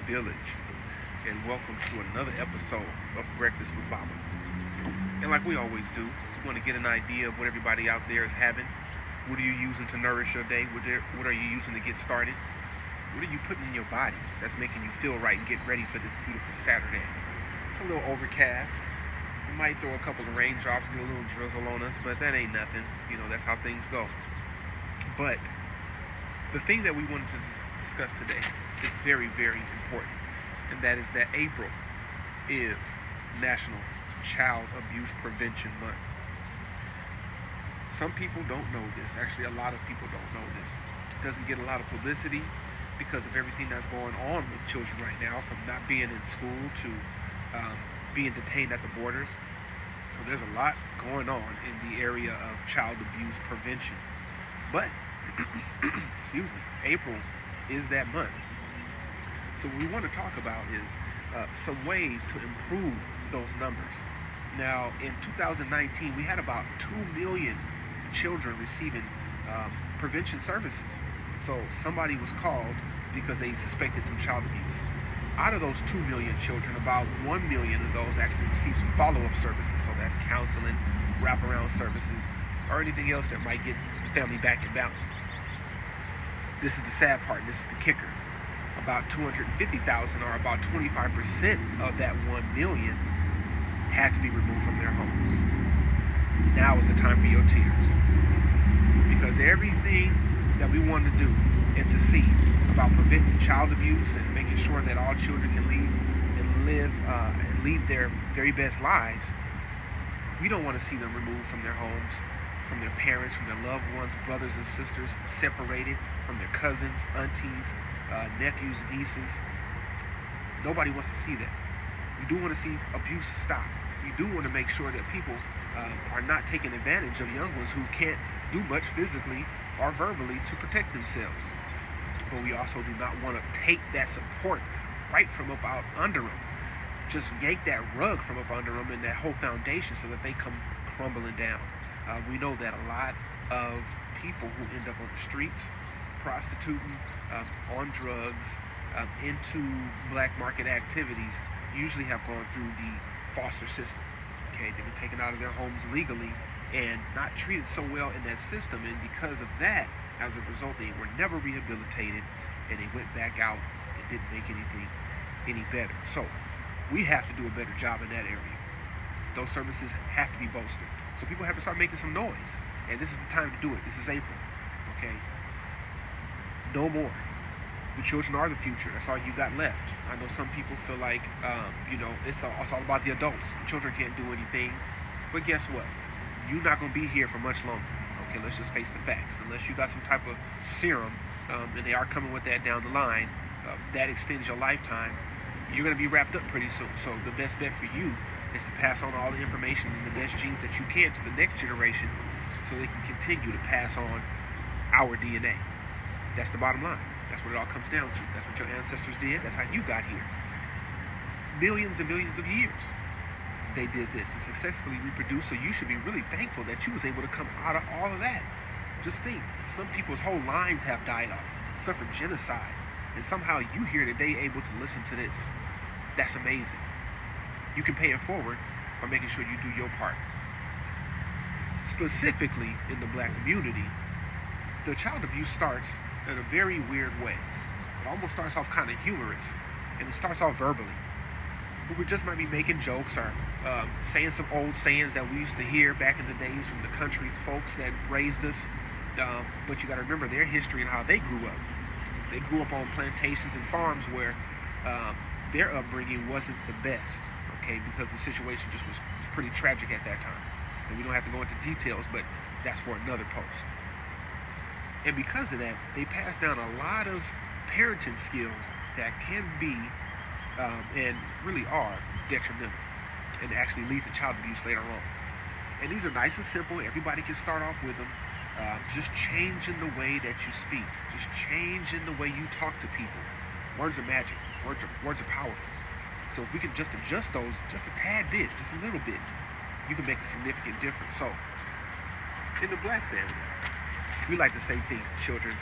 village, and welcome to another episode of Breakfast with Baba. And like we always do, we want to get an idea of what everybody out there is having. What are you using to nourish your day? What are you using to get started? What are you putting in your body that's making you feel right and get ready for this beautiful Saturday? It's a little overcast. We might throw a couple of raindrops, get a little drizzle on us, but that ain't nothing. That's how things go. But the thing that we wanted to discuss today is very, very important, and that is that April is National Child Abuse Prevention Month. Some people don't know this. Actually, a lot of people don't know this. It doesn't get a lot of publicity because of everything that's going on with children right now, from not being in school to being detained at the borders. So there's a lot going on in the area of child abuse prevention. But, excuse me, April is that month. So what we want to talk about is some ways to improve those numbers. Now, in 2019, we had about 2 million children receiving prevention services. So somebody was called because they suspected some child abuse. Out of those 2 million children, about 1 million of those actually received some follow-up services. So that's counseling, wraparound services, or anything else that might get the family back in balance. This is the sad part, and this is the kicker. About 250,000, or about 25% of that 1 million, had to be removed from their homes. Now is the time for your tears. Because everything that we want to do and to see about preventing child abuse and making sure that all children can live and lead their very best lives, we don't want to see them removed from their homes, from their parents, from their loved ones, brothers and sisters, separated from their cousins, aunties, nephews, nieces. Nobody wants to see that. We do want to see abuse stop. We do want to make sure that people are not taking advantage of young ones who can't do much physically or verbally to protect themselves. But we also do not want to take that support right from up out under them. Just yank that rug from up under them and that whole foundation so that they come crumbling down. We know that a lot of people who end up on the streets, prostituting, on drugs, into black market activities, usually have gone through the foster system. Okay, they've been taken out of their homes legally and not treated so well in that system, and because of that, as a result, they were never rehabilitated, and they went back out and didn't make anything any better. So we have to do a better job in that area. Those services have to be bolstered. So people have to start making some noise, and this is the time to do it. This is April. Okay, no more. The children are the future. That's all you got left. I know some people feel like, it's all about the adults. The children can't do anything. But guess what? You're not going to be here for much longer. Okay, let's just face the facts. Unless you got some type of serum, and they are coming with that down the line, that extends your lifetime, you're going to be wrapped up pretty soon. So the best bet for you is to pass on all the information and the best genes that you can to the next generation so they can continue to pass on our DNA. That's the bottom line. That's what it all comes down to. That's what your ancestors did. That's how you got here. Millions and millions of years they did this and successfully reproduced. So you should be really thankful that you was able to come out of all of that. Just think, some people's whole lines have died off, suffered genocides, and somehow you here today able to listen to this. That's amazing. You can pay it forward by making sure you do your part. Specifically in the black community, the child abuse starts in a very weird way. It almost starts off kind of humorous, and it starts off verbally. We just might be making jokes or saying some old sayings that we used to hear back in the days from the country folks that raised us. But you got to remember their history and how they grew up. They grew up on plantations and farms where their upbringing wasn't the best, okay, because the situation just was pretty tragic at that time. And we don't have to go into details, but that's for another post. And because of that, they pass down a lot of parenting skills that can be and really are detrimental and actually lead to child abuse later on. And these are nice and simple. Everybody can start off with them. Just changing the way that you speak. Just changing the way you talk to people. Words are magic. Words are powerful. So if we can just adjust those just a tad bit, just a little bit, you can make a significant difference. So in the black family, we like to say things to children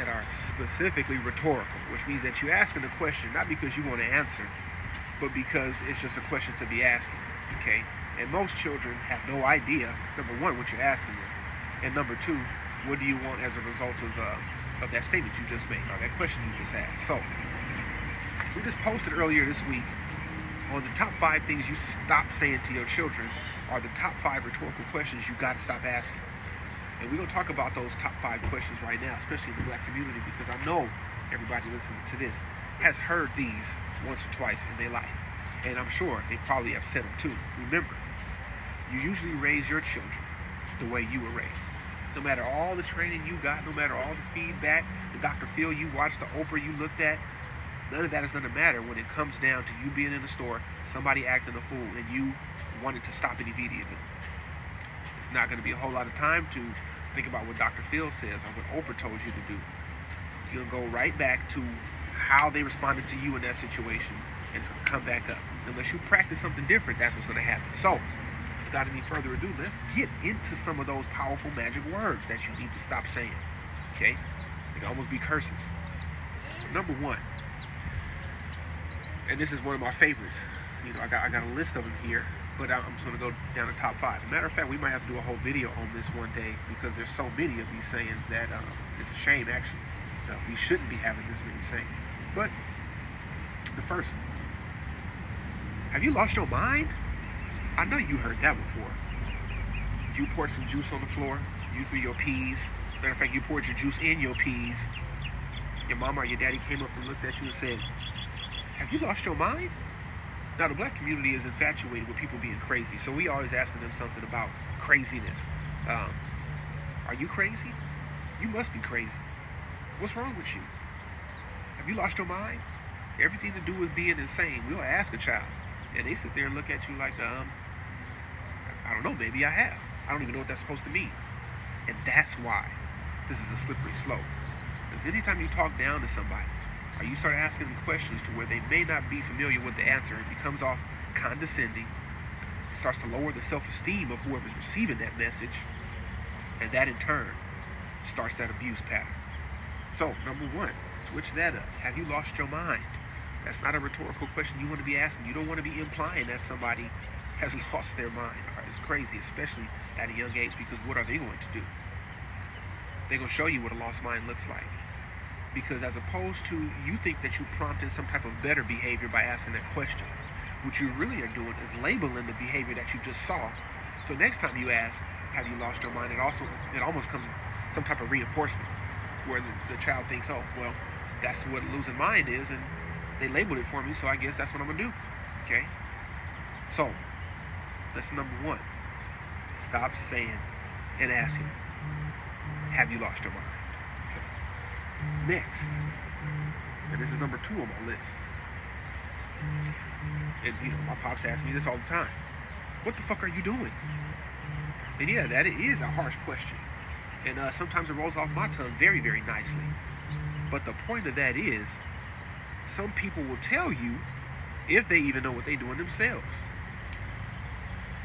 that are specifically rhetorical, which means that you're asking a question not because you want to answer, but because it's just a question to be asking. Okay? And most children have no idea, number one, what you're asking them, and number two, what do you want as a result of that statement you just made, or that question you just asked. So, we just posted earlier this week on the top 5 things you stop saying to your children are the top 5 rhetorical questions you got to stop asking. And we're going to talk about those top 5 questions right now, especially in the black community, because I know everybody listening to this has heard these once or twice in their life. And I'm sure they probably have said them too. Remember, you usually raise your children the way you were raised. No matter all the training you got, no matter all the feedback, the Dr. Phil you watched, the Oprah you looked at, none of that is going to matter when it comes down to you being in the store, somebody acting a fool, and you wanting to stop it immediately. It's not going to be a whole lot of time to think about what Dr. Phil says or what Oprah told you to do. You'll go right back to how they responded to you in that situation, and it's going to come back up. Unless you practice something different, that's what's going to happen. So, without any further ado, let's get into some of those powerful magic words that you need to stop saying. Okay? They can almost be curses. Number 1, and this is one of my favorites. You know, I got a list of them here, but I'm just going to go down the top 5. As a matter of fact, we might have to do a whole video on this one day because there's so many of these sayings that it's a shame, actually. We shouldn't be having this many sayings. But the first one, have you lost your mind? I know you heard that before. You poured some juice on the floor. You threw your peas. Matter of fact, you poured your juice in your peas. Your mama or your daddy came up and looked at you and said, have you lost your mind? Now, the black community is infatuated with people being crazy, so we always asking them something about craziness. Are you crazy? You must be crazy. What's wrong with you? Have you lost your mind? Everything to do with being insane. We'll ask a child, and they sit there and look at you like, I don't know, maybe I have. I don't even know what that's supposed to mean. And that's why this is a slippery slope. Because anytime you talk down to somebody, or you start asking them questions to where they may not be familiar with the answer, it becomes off condescending. It starts to lower the self-esteem of whoever's receiving that message. And that in turn starts that abuse pattern. So, number 1, switch that up. Have you lost your mind? That's not a rhetorical question you want to be asking. You don't want to be implying that somebody has lost their mind or is crazy, especially at a young age, because what are they going to do? They're going to show you what a lost mind looks like. Because as opposed to you think that you prompted some type of better behavior by asking that question, what you really are doing is labeling the behavior that you just saw. So next time you ask, have you lost your mind, it almost comes some type of reinforcement where the child thinks, oh, well, that's what losing mind is, and they labeled it for me, so I guess that's what I'm going to do. Okay? So, that's number 1. Stop saying and asking, have you lost your mind? Okay. Next, and this is number 2 on my list. And, you know, my pops ask me this all the time. What the fuck are you doing? And yeah, that is a harsh question. And sometimes it rolls off my tongue very, very nicely. But the point of that is, some people will tell you, if they even know what they're doing themselves.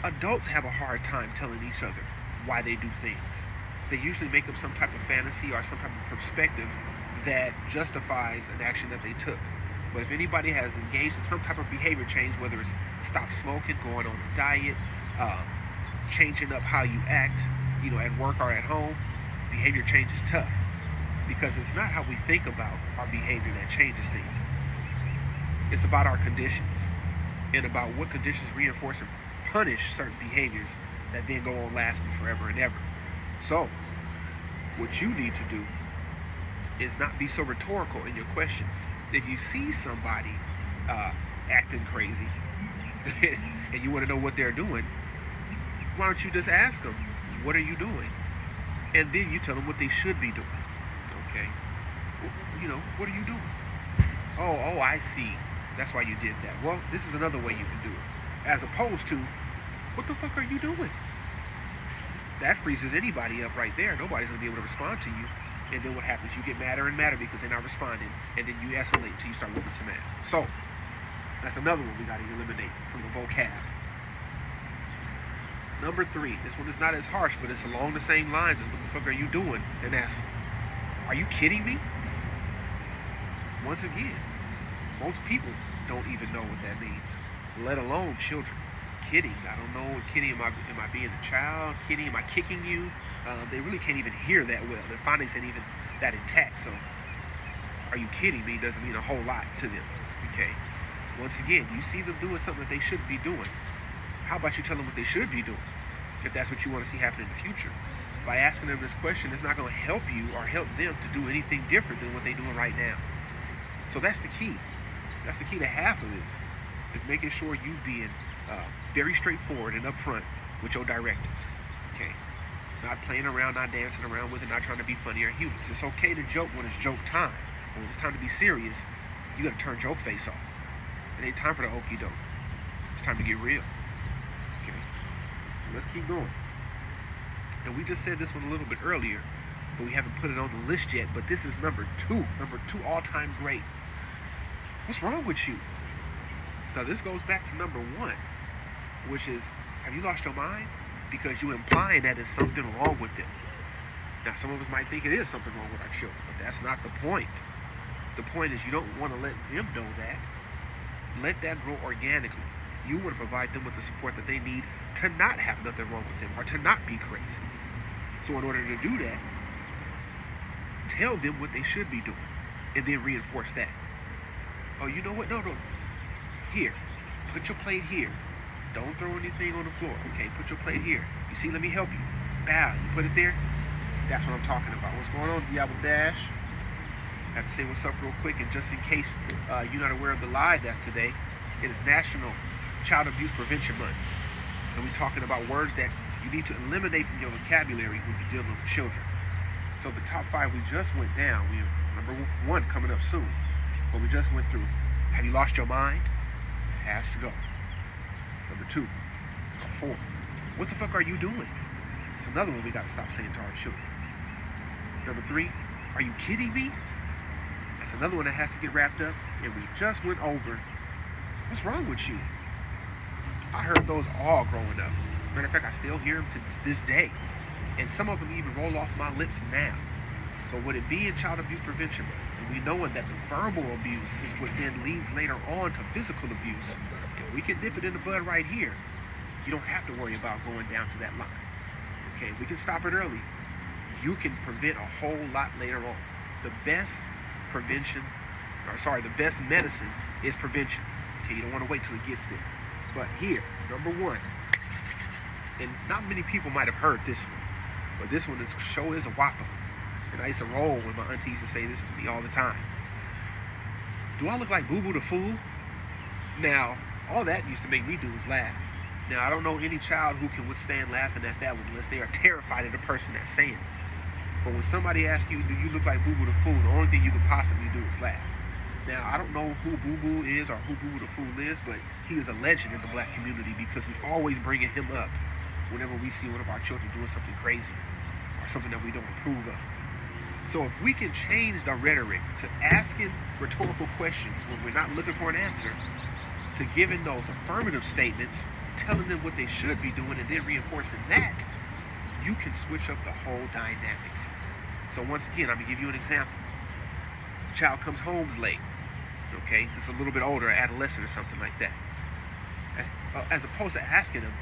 Adults have a hard time telling each other why they do things. They usually make up some type of fantasy or some type of perspective that justifies an action that they took. But if anybody has engaged in some type of behavior change, whether it's stop smoking, going on a diet, changing up how you act, you know, at work or at home, behavior change is tough. Because it's not how we think about our behavior that changes things. It's about our conditions and about what conditions reinforce and punish certain behaviors that then go on lasting forever and ever. So, what you need to do is not be so rhetorical in your questions. If you see somebody acting crazy and you want to know what they're doing, why don't you just ask them, what are you doing? And then you tell them what they should be doing. Okay? You know, what are you doing? Oh, I see. That's why you did that. Well, this is another way you can do it. As opposed to, what the fuck are you doing? That freezes anybody up right there. Nobody's going to be able to respond to you. And then what happens? You get madder and madder because they're not responding. And then you escalate until you start whooping some ass. So, that's another one we got to eliminate from the vocab. Number 3. This one is not as harsh, but it's along the same lines as what the fuck are you doing? And that's, Are you kidding me? Once again, most people don't even know what that means, let alone children. Kidding. I don't know. Kidding. Am I being a child? Kidding. Am I kicking you? They really can't even hear that well. Their phonics ain't even that intact. So, are you kidding me? Doesn't mean a whole lot to them. Okay. Once again, you see them doing something that they shouldn't be doing. How about you tell them what they should be doing? If that's what you want to see happen in the future. By asking them this question, it's not going to help you or help them to do anything different than what they're doing right now. So that's the key. That's the key to half of this, is making sure you being very straightforward and upfront with your directives. Okay? Not playing around, not dancing around with it, not trying to be funny or humorous. It's okay to joke when it's joke time. But when it's time to be serious, you got to turn joke face off. It ain't time for the okie doke. It's time to get real. Okay? So let's keep going. And we just said this one a little bit earlier, but we haven't put it on the list yet. But this is number two all-time great. What's wrong with you? Now this goes back to number one, which is, have you lost your mind? Because you're implying that there's something wrong with them. Now some of us might think it is something wrong with our children, but that's not the point. The point is you don't want to let them know that. Let that grow organically. You want to provide them with the support that they need to not have nothing wrong with them or to not be crazy. So in order to do that, tell them what they should be doing and then reinforce that. Oh, you know what? No. Here, put your plate here. Don't throw anything on the floor. Okay, put your plate here. You see, let me help you. Bow, you put it there. That's what I'm talking about. What's going on, Diablo Dash? I have to say what's up real quick, and just in case you're not aware of the live that's today, it is National Child Abuse Prevention Month. And we're talking about words that you need to eliminate from your vocabulary when you're dealing with children. So the top 5 we just went down, we have number 1 coming up soon. But we just went through, have you lost your mind? It has to go. Number 2, 4, what the fuck are you doing? It's another one we got to stop saying to our children. Number 3, are you kidding me? That's another one that has to get wrapped up. And we just went over, what's wrong with you? I heard those all growing up. Matter of fact, I still hear them to this day. And some of them even roll off my lips now. But with it being Child Abuse Prevention Month, and we knowing that the verbal abuse is what then leads later on to physical abuse, if we can nip it in the bud right here, you don't have to worry about going down to that line. Okay, if we can stop it early, you can prevent a whole lot later on. The best medicine is prevention. Okay, you don't want to wait till it gets there. But here, number 1, and not many people might have heard this one, but this one is a whopper. And I used to roll when my auntie used to say this to me all the time. Do I look like Boo Boo the Fool? Now, all that used to make me do was laugh. Now, I don't know any child who can withstand laughing at that one unless they are terrified of the person that's saying it. But when somebody asks you, do you look like Boo Boo the Fool, the only thing you could possibly do is laugh. Now, I don't know who Boo Boo is or who Boo Boo the Fool is, but he is a legend in the black community because we always bringing him up whenever we see one of our children doing something crazy or something that we don't approve of. So if we can change the rhetoric to asking rhetorical questions when we're not looking for an answer, to giving those affirmative statements, telling them what they should be doing, and then reinforcing that, you can switch up the whole dynamics. So once again, I'm going to give you an example. Child comes home late, okay? It's a little bit older, adolescent or something like that. As opposed to asking them,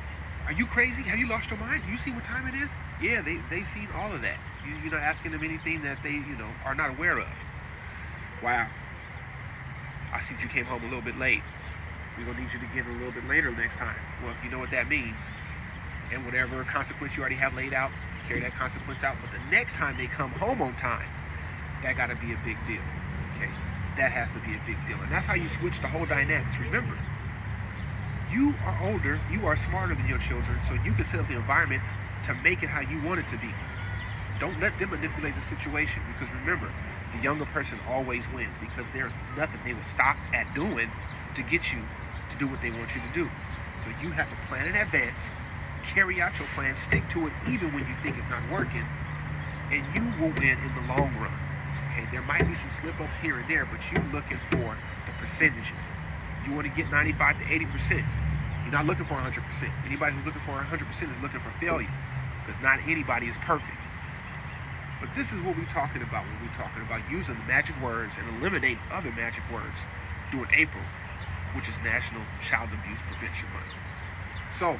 are you crazy? Have you lost your mind? Do you see what time it is? Yeah, they seen all of that. You're not asking them anything that they, are not aware of. Wow. I see you came home a little bit late. We're going to need you to get a little bit later next time. Well, you know what that means. And whatever consequence you already have laid out, carry that consequence out. But the next time they come home on time, that got to be a big deal. Okay? That has to be a big deal. And that's how you switch the whole dynamics. Remember, you are older, you are smarter than your children, so you can set up the environment to make it how you want it to be. Don't let them manipulate the situation, because remember, the younger person always wins, because there's nothing they will stop at doing to get you to do what they want you to do. So you have to plan in advance, carry out your plan, stick to it even when you think it's not working, and you will win in the long run. Okay, there might be some slip-ups here and there, but you're looking for the percentages. You want to get 95 to 80%. You're not looking for 100%. Anybody who's looking for 100% is looking for failure, because not anybody is perfect. But this is what we're talking about when we're talking about using the magic words and eliminating other magic words during April, which is National Child Abuse Prevention Month. So,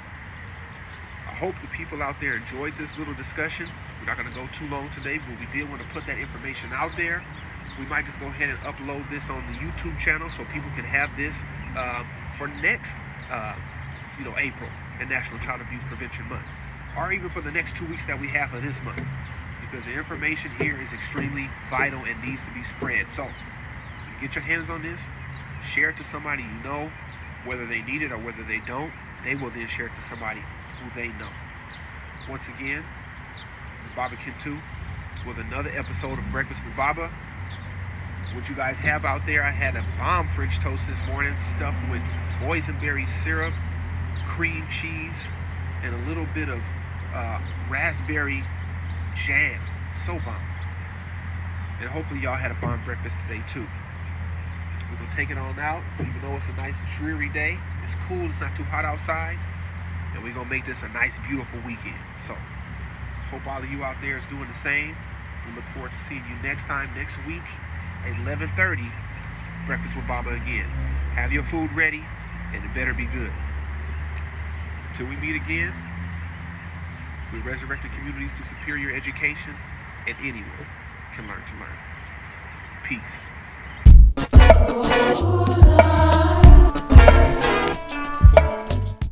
I hope the people out there enjoyed this little discussion. We're not going to go too long today, but we did want to put that information out there. We might just go ahead and upload this on the YouTube channel so people can have this for next, April and National Child Abuse Prevention Month, or even for the next 2 weeks that we have for this month, because the information here is extremely vital and needs to be spread. So, get your hands on this, share it to somebody you know, whether they need it or whether they don't. They will then share it to somebody who they know. Once again, this is Baba Kintu with another episode of Breakfast with Baba. What you guys have out there, I had a bomb French toast this morning, stuffed with boysenberry syrup, cream cheese, and a little bit of raspberry jam. So bomb. And hopefully y'all had a bomb breakfast today too. We're going to take it on out, even though it's a nice dreary day. It's cool, it's not too hot outside. And we're going to make this a nice, beautiful weekend. So, hope all of you out there is doing the same. We look forward to seeing you next time, next week, at 11:30, Breakfast with Baba again. Have your food ready, and it better be good. Until we meet again, we resurrected communities through superior education, and anyone can learn to learn. Peace.